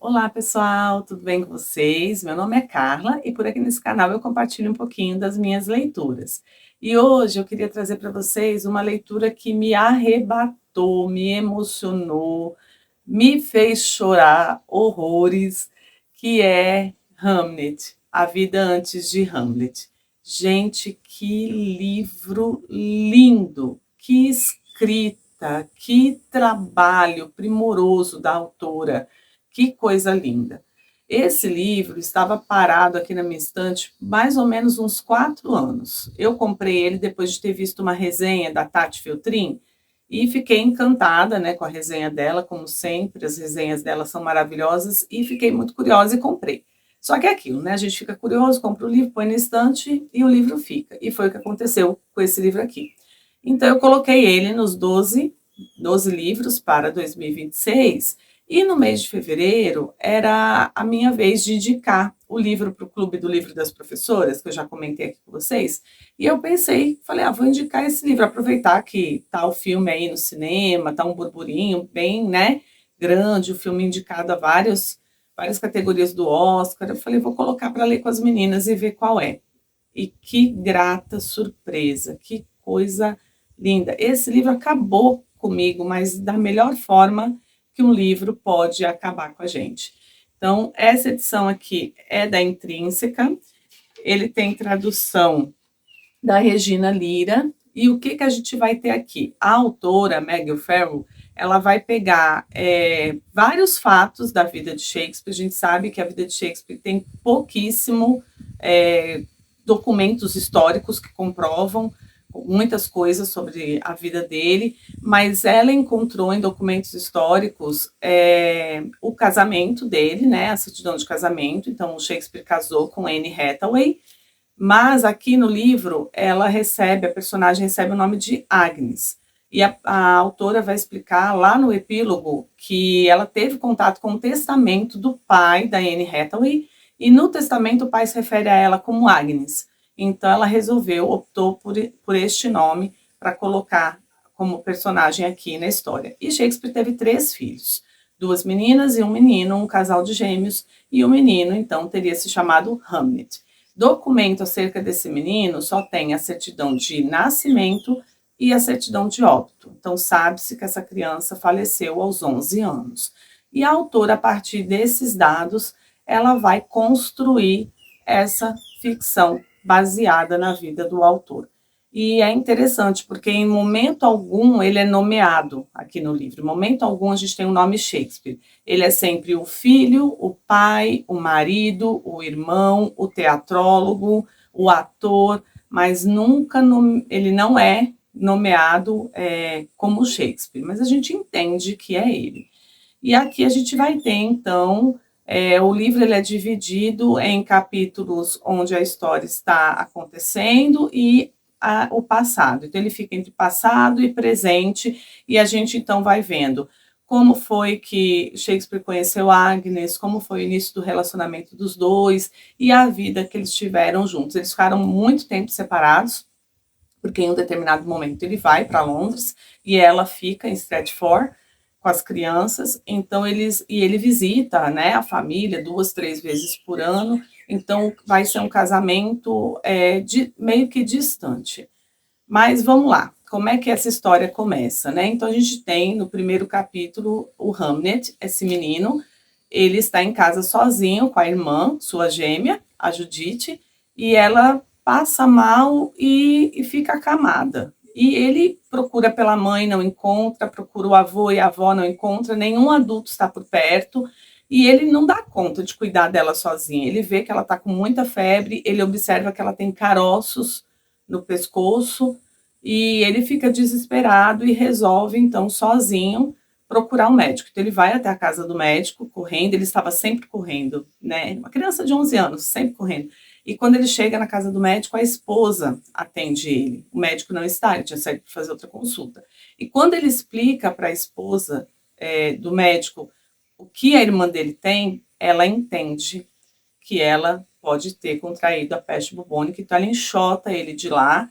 Olá pessoal, tudo bem com vocês? Meu nome é Carla e por aqui nesse canal eu compartilho um pouquinho das minhas leituras. E hoje eu queria trazer para vocês uma leitura que me arrebatou, me emocionou, me fez chorar horrores, que é Hamlet, A Vida Antes de Hamlet. Gente, que livro lindo, que escrita, que trabalho primoroso da autora. Que coisa linda. Esse livro estava parado aqui na minha estante mais ou menos uns 4 anos. Eu comprei ele depois de ter visto uma resenha da Tati Feltrin e fiquei encantada, né, com a resenha dela, como sempre, as resenhas dela são maravilhosas e fiquei muito curiosa e comprei. Só que é aquilo, né, a gente fica curioso, compra o livro, põe na estante e o livro fica. E foi o que aconteceu com esse livro aqui. Então eu coloquei ele nos 12 livros para 2026 e no mês de fevereiro era a minha vez de indicar o livro para o Clube do Livro das Professoras, que eu já comentei aqui com vocês. E eu pensei, falei, vou indicar esse livro, aproveitar que tá o filme aí no cinema, tá um burburinho bem, né, grande, o filme indicado a várias categorias do Oscar. Eu falei, vou colocar para ler com as meninas e ver qual é. E que grata surpresa, que coisa linda. Esse livro acabou comigo, mas da melhor forma que um livro pode acabar com a gente. Então, essa edição aqui é da Intrínseca, ele tem tradução da Regina Lira, e o que a gente vai ter aqui? A autora, Maggie O'Farrell, ela vai pegar vários fatos da vida de Shakespeare. A gente sabe que a vida de Shakespeare tem pouquíssimo documentos históricos que comprovam muitas coisas sobre a vida dele, mas ela encontrou em documentos históricos o casamento dele, né, a certidão de casamento. Então, o Shakespeare casou com Anne Hathaway, mas aqui no livro a personagem recebe o nome de Agnes. E a autora vai explicar lá no epílogo que ela teve contato com o testamento do pai da Anne Hathaway, e no testamento o pai se refere a ela como Agnes. Então ela optou por este nome para colocar como personagem aqui na história. E Shakespeare teve 3 filhos, 2 meninas e um menino, um casal de gêmeos, e o menino então teria se chamado Hamlet. Documento acerca desse menino só tem a certidão de nascimento e a certidão de óbito. Então sabe-se que essa criança faleceu aos 11 anos. E a autora, a partir desses dados, ela vai construir essa ficção baseada na vida do autor. E é interessante, porque em momento algum ele é nomeado aqui no livro. Em momento algum a gente tem o nome Shakespeare. Ele é sempre o filho, o pai, o marido, o irmão, o teatrólogo, o ator, mas nunca ele não é nomeado como Shakespeare, mas a gente entende que é ele. E aqui a gente vai ter, então, o livro ele é dividido em capítulos onde a história está acontecendo e o passado. Então, ele fica entre passado e presente, e a gente, então, vai vendo como foi que Shakespeare conheceu Agnes, como foi o início do relacionamento dos dois e a vida que eles tiveram juntos. Eles ficaram muito tempo separados, porque em um determinado momento ele vai para Londres e ela fica em Stratford com as crianças. Então ele visita, né, a família 2, 3 vezes por ano. Então vai ser um casamento meio que distante. Mas vamos lá, como é que essa história começa, né? Então a gente tem no primeiro capítulo o Hamlet, esse menino, ele está em casa sozinho com a irmã, sua gêmea, a Judith, e ela passa mal e fica acamada. E ele procura pela mãe, não encontra, procura o avô e a avó, não encontra, nenhum adulto está por perto, e ele não dá conta de cuidar dela sozinho. Ele vê que ela está com muita febre, ele observa que ela tem caroços no pescoço, e ele fica desesperado e resolve, então, sozinho, procurar um médico. Então, ele vai até a casa do médico, correndo, ele estava sempre correndo, né? Uma criança de 11 anos, sempre correndo. E quando ele chega na casa do médico, a esposa atende ele. O médico não está, ele tinha saído para fazer outra consulta. E quando ele explica para a esposa do médico o que a irmã dele tem, ela entende que ela pode ter contraído a peste bubônica, então ela enxota ele de lá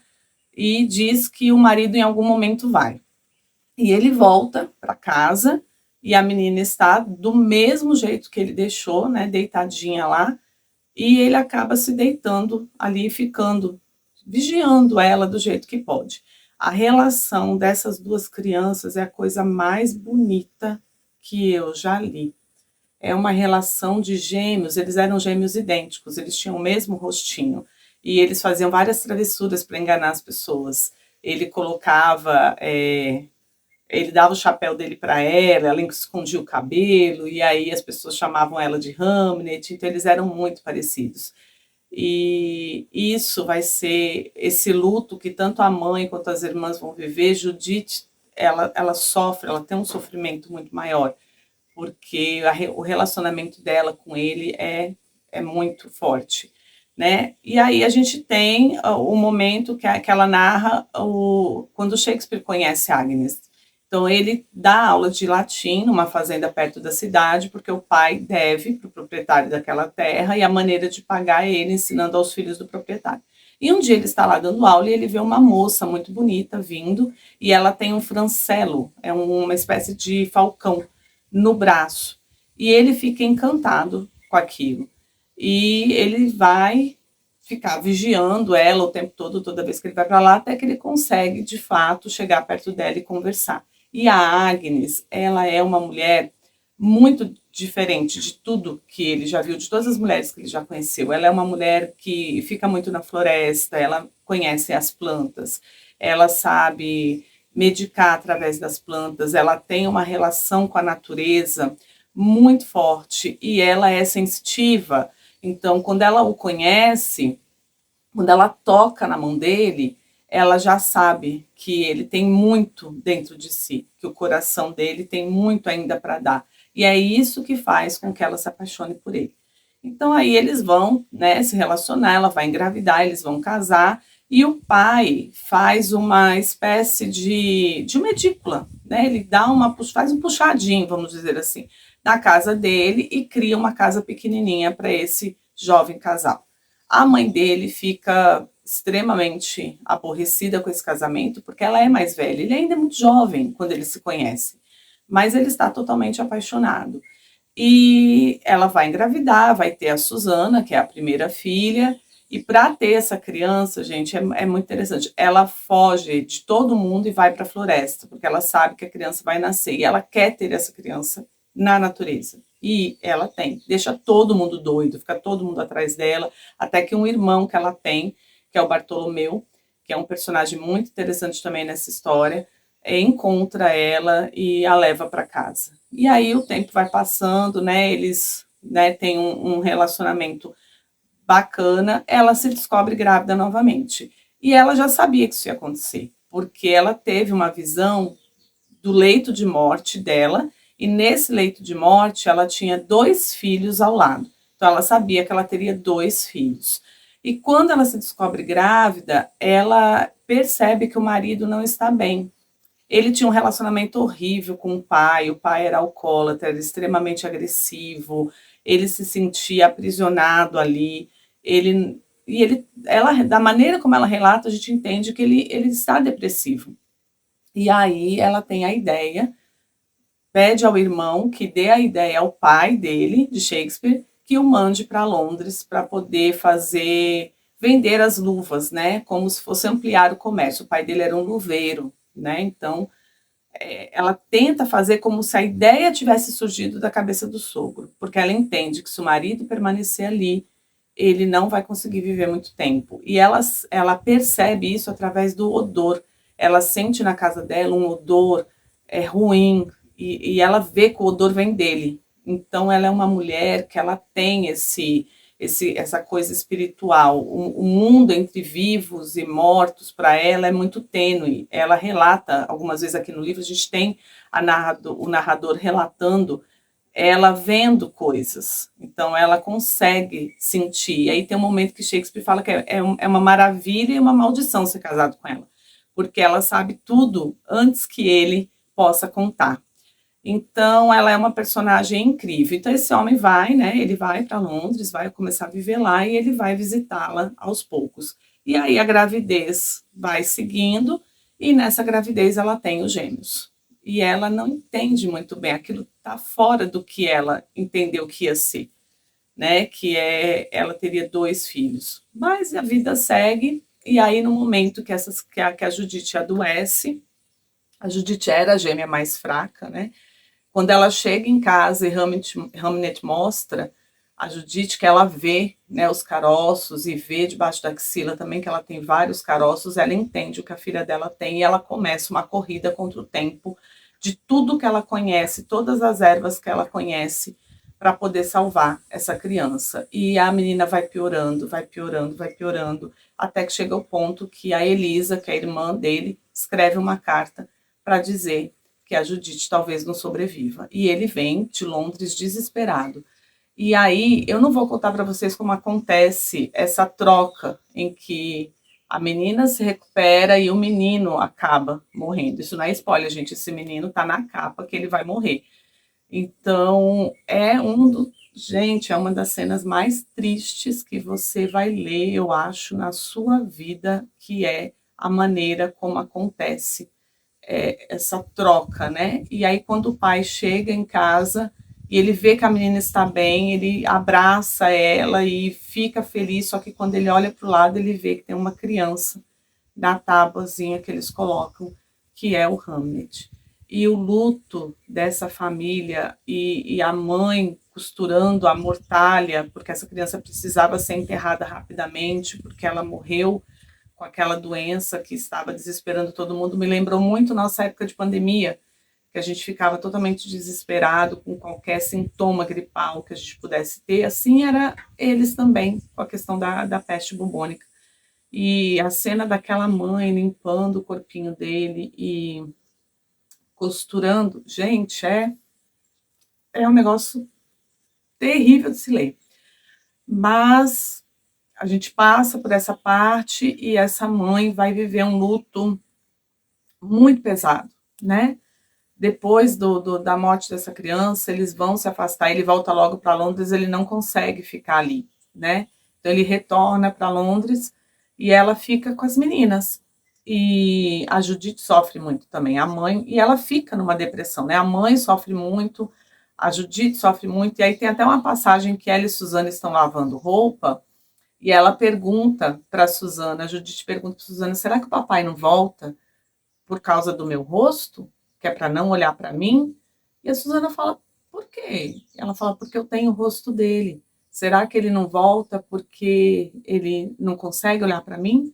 e diz que o marido em algum momento vai. E ele volta para casa e a menina está do mesmo jeito que ele deixou, né, deitadinha lá, e ele acaba se deitando ali, ficando, vigiando ela do jeito que pode. A relação dessas duas crianças é a coisa mais bonita que eu já li. É uma relação de gêmeos, eles eram gêmeos idênticos, eles tinham o mesmo rostinho, e eles faziam várias travessuras para enganar as pessoas. Ele colocava, ele dava o chapéu dele para ela escondia o cabelo, e aí as pessoas chamavam ela de Hamlet, então eles eram muito parecidos. E isso vai ser esse luto que tanto a mãe quanto as irmãs vão viver. Judith, ela sofre, ela tem um sofrimento muito maior, porque o relacionamento dela com ele é muito forte, né? E aí a gente tem o momento que ela narra quando Shakespeare conhece Agnes. Então ele dá aula de latim numa fazenda perto da cidade, porque o pai deve para o proprietário daquela terra, e a maneira de pagar é ele ensinando aos filhos do proprietário. E um dia ele está lá dando aula e ele vê uma moça muito bonita vindo, e ela tem um francelo, é uma espécie de falcão no braço. E ele fica encantado com aquilo. E ele vai ficar vigiando ela o tempo todo, toda vez que ele vai para lá, até que ele consegue, de fato, chegar perto dela e conversar. E a Agnes, ela é uma mulher muito diferente de tudo que ele já viu, de todas as mulheres que ele já conheceu. Ela é uma mulher que fica muito na floresta, ela conhece as plantas, ela sabe medicar através das plantas, ela tem uma relação com a natureza muito forte e ela é sensitiva. Então, quando ela o conhece, quando ela toca na mão dele, ela já sabe que ele tem muito dentro de si, que o coração dele tem muito ainda para dar. E é isso que faz com que ela se apaixone por ele. Então aí eles vão, né, se relacionar, ela vai engravidar, eles vão casar, e o pai faz uma espécie de uma edícula, né? Ele faz um puxadinho, vamos dizer assim, na casa dele e cria uma casa pequenininha para esse jovem casal. A mãe dele fica extremamente aborrecida com esse casamento, porque ela é mais velha, ele ainda é muito jovem quando eles se conhecem, mas ele está totalmente apaixonado. E ela vai engravidar, vai ter a Susana, que é a primeira filha, e para ter essa criança, gente, é muito interessante. Ela foge de todo mundo e vai para a floresta, porque ela sabe que a criança vai nascer e ela quer ter essa criança na natureza. E ela tem, deixa todo mundo doido, fica todo mundo atrás dela, até que um irmão que ela tem, que é o Bartolomeu, que é um personagem muito interessante também nessa história, encontra ela e a leva para casa. E aí o tempo vai passando, né? Eles, né, têm um relacionamento bacana, ela se descobre grávida novamente. E ela já sabia que isso ia acontecer, porque ela teve uma visão do leito de morte dela, e nesse leito de morte ela tinha 2 filhos ao lado. Então ela sabia que ela teria 2 filhos. E quando ela se descobre grávida, ela percebe que o marido não está bem. Ele tinha um relacionamento horrível com o pai era alcoólatra, era extremamente agressivo, ele se sentia aprisionado ali, ela, da maneira como ela relata, a gente entende que ele está depressivo. E aí ela tem a ideia, pede ao irmão que dê a ideia ao pai dele, de Shakespeare, que o mande para Londres para poder vender as luvas, né? Como se fosse ampliar o comércio. O pai dele era um luveiro, né? Então ela tenta fazer como se a ideia tivesse surgido da cabeça do sogro, porque ela entende que se o marido permanecer ali, ele não vai conseguir viver muito tempo. E ela percebe isso através do odor. Ela sente na casa dela um odor ruim, e ela vê que o odor vem dele. Então ela é uma mulher que ela tem essa coisa espiritual. O mundo entre vivos e mortos, para ela, é muito tênue. Ela relata, algumas vezes aqui no livro, a gente tem o narrador relatando ela vendo coisas. Então ela consegue sentir. E aí tem um momento que Shakespeare fala que é uma maravilha e uma maldição ser casado com ela, porque ela sabe tudo antes que ele possa contar. Então, ela é uma personagem incrível. Então, esse homem vai, né? Ele vai para Londres, vai começar a viver lá e ele vai visitá-la aos poucos. E aí a gravidez vai seguindo e nessa gravidez ela tem os gêmeos. e ela não entende muito bem, aquilo está fora do que ela entendeu que ia ser, né? Que ela teria 2 filhos. Mas a vida segue, e aí no momento que a Judite adoece, a Judite era a gêmea mais fraca, né? Quando ela chega em casa e Hamnet mostra a Judite que ela vê, né, os caroços e vê debaixo da axila também que ela tem vários caroços, ela entende o que a filha dela tem e ela começa uma corrida contra o tempo de tudo que ela conhece, todas as ervas que ela conhece para poder salvar essa criança. E a menina vai piorando, vai piorando, vai piorando, até que chega o ponto que a Elisa, que é a irmã dele, escreve uma carta para dizer que a Judite talvez não sobreviva. E ele vem de Londres desesperado. E aí, eu não vou contar para vocês como acontece essa troca em que a menina se recupera e o menino acaba morrendo. Isso não é spoiler, gente. Esse menino tá na capa que ele vai morrer. Então, gente, é uma das cenas mais tristes que você vai ler, eu acho, na sua vida, que é a maneira como acontece essa troca, né? E aí, quando o pai chega em casa e ele vê que a menina está bem, ele abraça ela e fica feliz, só que quando ele olha para o lado, ele vê que tem uma criança na tábuazinha que eles colocam, que é o Hamlet. E o luto dessa família e a mãe costurando a mortalha, porque essa criança precisava ser enterrada rapidamente, porque ela morreu com aquela doença que estava desesperando todo mundo, me lembrou muito nossa época de pandemia, que a gente ficava totalmente desesperado com qualquer sintoma gripal que a gente pudesse ter. Assim era eles também, com a questão da peste bubônica. E a cena daquela mãe limpando o corpinho dele e costurando, gente, é um negócio terrível de se ler. Mas a gente passa por essa parte e essa mãe vai viver um luto muito pesado, né? Depois da morte dessa criança, eles vão se afastar, ele volta logo para Londres, ele não consegue ficar ali, né? Então ele retorna para Londres e ela fica com as meninas. E a Judite sofre muito também, a mãe, e ela fica numa depressão, né? A mãe sofre muito, a Judite sofre muito, e aí tem até uma passagem que ela e Suzana estão lavando roupa, e ela pergunta para Suzana, a Judite pergunta para Suzana, será que o papai não volta por causa do meu rosto? Que é para não olhar para mim? E a Suzana fala, por quê? Ela fala, porque eu tenho o rosto dele. Será que ele não volta porque ele não consegue olhar para mim?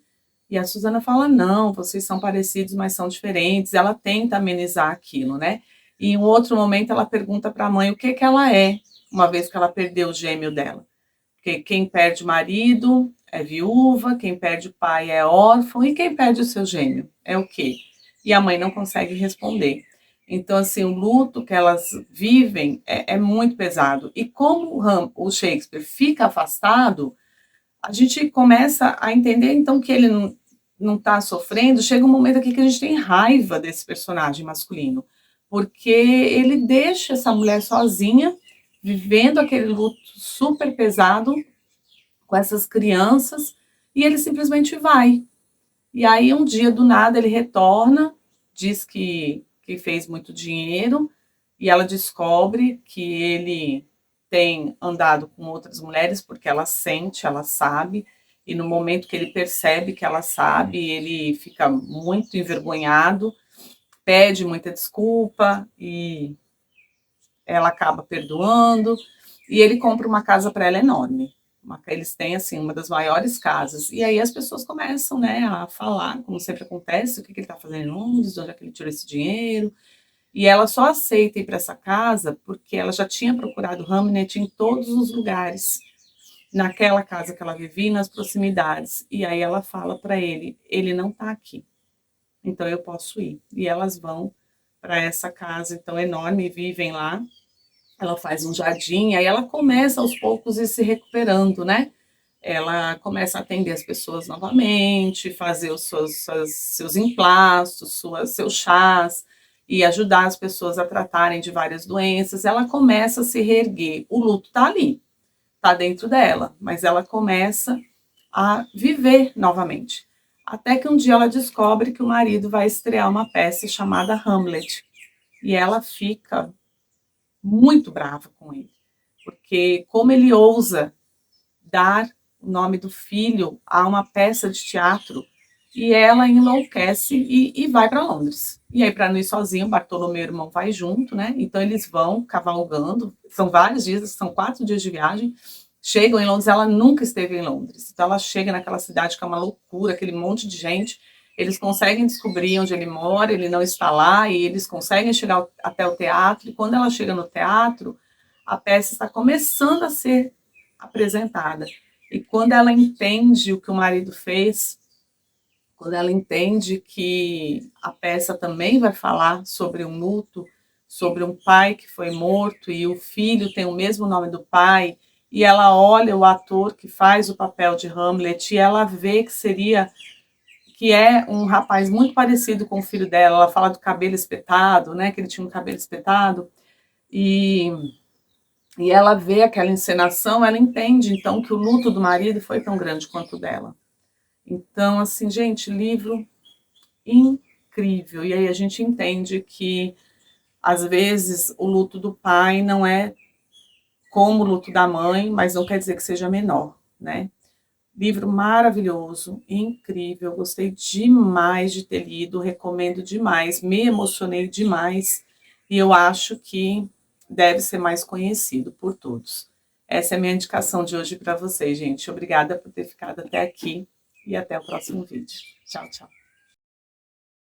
E a Suzana fala, não, vocês são parecidos, mas são diferentes. Ela tenta amenizar aquilo, né? E em um outro momento ela pergunta para a mãe o que ela é, uma vez que ela perdeu o gêmeo dela. Porque quem perde o marido é viúva, quem perde o pai é órfão, e quem perde o seu gêmeo é o quê? E a mãe não consegue responder. Então, assim, o luto que elas vivem é muito pesado. E como o Shakespeare fica afastado, a gente começa a entender, então, que ele não está sofrendo. Chega um momento aqui que a gente tem raiva desse personagem masculino, porque ele deixa essa mulher sozinha, vivendo aquele luto super pesado com essas crianças, e ele simplesmente vai. E aí, um dia, do nada, ele retorna, diz que fez muito dinheiro, e ela descobre que ele tem andado com outras mulheres, porque ela sente, ela sabe, e no momento que ele percebe que ela sabe, ele fica muito envergonhado, pede muita desculpa, e ela acaba perdoando, e ele compra uma casa para ela enorme. Eles têm, assim, uma das maiores casas. E aí as pessoas começam, né, a falar, como sempre acontece, o que ele está fazendo em Londres, de onde é que ele tirou esse dinheiro. E ela só aceita ir para essa casa porque ela já tinha procurado Hamnet em todos os lugares, naquela casa que ela vivia, nas proximidades. E aí ela fala para ele não está aqui, então eu posso ir. E elas vão para essa casa, então, enorme, e vivem lá. Ela faz um jardim, aí ela começa aos poucos a ir se recuperando, né? Ela começa a atender as pessoas novamente, fazer os seus emplastos, seus chás, e ajudar as pessoas a tratarem de várias doenças. Ela começa a se reerguer. O luto está ali, está dentro dela, mas ela começa a viver novamente. Até que um dia ela descobre que o marido vai estrear uma peça chamada Hamlet. e ela fica muito brava com ele, porque como ele ousa dar o nome do filho a uma peça de teatro, e ela enlouquece e vai para Londres. E aí, para não ir sozinho, Bartolomeu, irmão, vai junto, né? Então eles vão cavalgando, são vários dias, são 4 dias de viagem. Chegam em Londres, ela nunca esteve em Londres. Então ela chega naquela cidade que é uma loucura, aquele monte de gente. Eles conseguem descobrir onde ele mora, ele não está lá, e eles conseguem chegar até o teatro. E quando ela chega no teatro, a peça está começando a ser apresentada. E quando ela entende o que o marido fez, quando ela entende que a peça também vai falar sobre um luto, sobre um pai que foi morto e o filho tem o mesmo nome do pai, e ela olha o ator que faz o papel de Hamlet e ela vê que é um rapaz muito parecido com o filho dela. Ela fala do cabelo espetado, né, que ele tinha um cabelo espetado, e e ela vê aquela encenação, ela entende então que o luto do marido foi tão grande quanto o dela. Então, assim, gente, livro incrível. E aí a gente entende que, às vezes, o luto do pai não é como o luto da mãe, mas não quer dizer que seja menor, né? Livro maravilhoso, incrível, gostei demais de ter lido, recomendo demais, me emocionei demais e eu acho que deve ser mais conhecido por todos. Essa é a minha indicação de hoje para vocês, gente. Obrigada por ter ficado até aqui e até o próximo vídeo. Tchau, tchau.